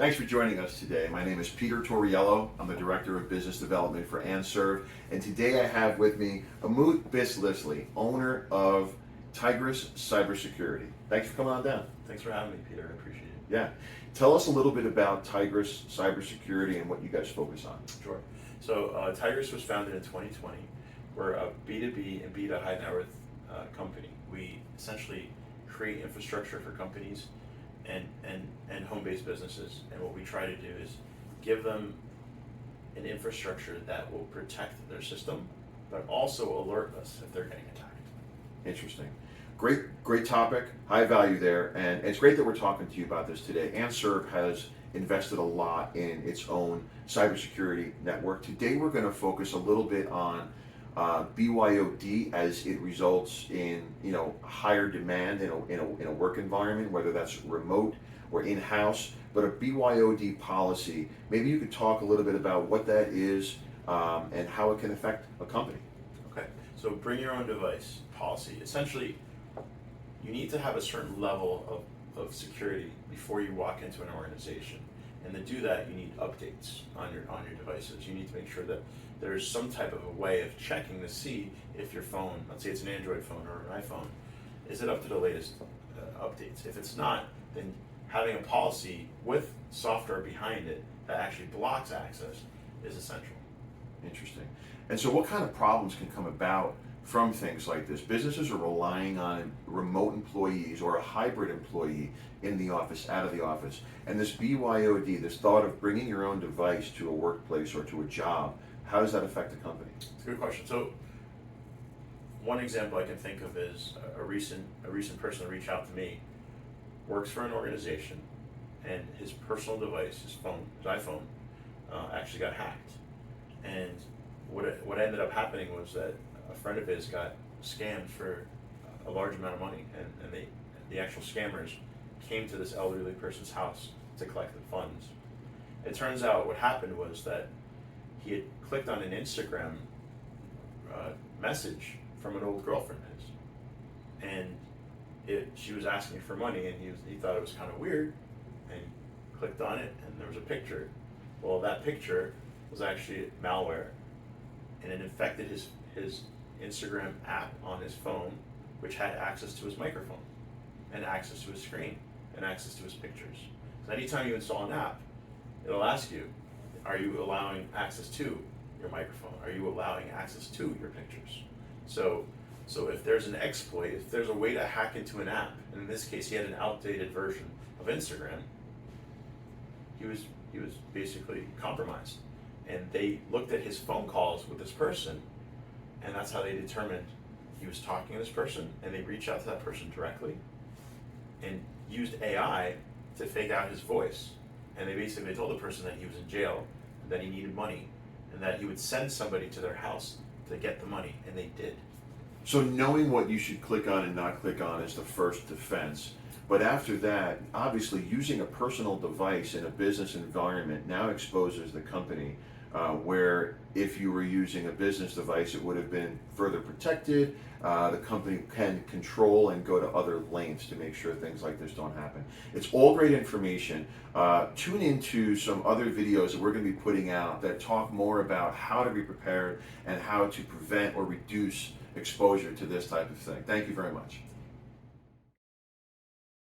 Thanks for joining us today. My name is Peter Teriello. I'm the Director of Business Development for Anserve. And today I have with me Amut Bislley, owner of Tigress Cybersecurity. Thanks for coming on down. Thanks for having me, Peter. I appreciate it. Yeah. Tell us a little bit about Tigress Cybersecurity and what you guys focus on. Sure. So Tigress was founded in 2020. We're a B2B and B2 high net worth company. We essentially create infrastructure for companies and home-based businesses. And what we try to do is give them an infrastructure that will protect their system, but also alert us if they're getting attacked. Interesting. Great topic, high value there, and it's great that we're talking to you about this today. Anserve has invested a lot in its own cybersecurity network. Today we're going to focus a little bit on BYOD as it results in higher demand in a work environment, whether that's remote or in-house. But a BYOD policy, maybe you could talk a little bit about what that is and how it can affect a company. Okay, so bring your own device policy. Essentially, you need to have a certain level of security before you walk into an organization. And to do that, you need updates on your devices. You need to make sure that there's some type of a way of checking to see if your phone, let's say it's an Android phone or an iPhone, is it up to the latest updates? If it's not, then having a policy with software behind it that actually blocks access is essential. Interesting. And so what kind of problems can come about from things like this? Businesses are relying on remote employees or a hybrid employee in the office, out of the office. And this BYOD, this thought of bringing your own device to a workplace or to a job, how does that affect the company? It's a good question. So one example I can think of is a recent person that reached out to me, works for an organization, and his personal device, his iPhone, actually got hacked. And what ended up happening was that a friend of his got scammed for a large amount of money, and the actual scammers came to this elderly person's house to collect the funds. It turns out what happened was that he had clicked on an Instagram message from an old girlfriend of his, and she was asking for money, and he thought it was kind of weird, and clicked on it, and there was a picture. Well, that picture was actually malware, and it infected his Instagram app on his phone, which had access to his microphone, and access to his screen, and access to his pictures. So anytime you install an app, it'll ask you, are you allowing access to your microphone? Are you allowing access to your pictures? So if there's an exploit, if there's a way to hack into an app, and in this case he had an outdated version of Instagram, he was basically compromised. And they looked at his phone calls with this person, and that's how they determined he was talking to this person, and they reached out to that person directly and used AI to fake out his voice. And they basically told the person that he was in jail, and that he needed money, and that he would send somebody to their house to get the money, and they did. So knowing what you should click on and not click on is the first defense. But after that, obviously using a personal device in a business environment now exposes the company where if you were using a business device, it would have been further protected. The company can control and go to other lengths to make sure things like this don't happen. It's all great information. Tune into some other videos that we're going to be putting out that talk more about how to be prepared and how to prevent or reduce exposure to this type of thing. Thank you very much.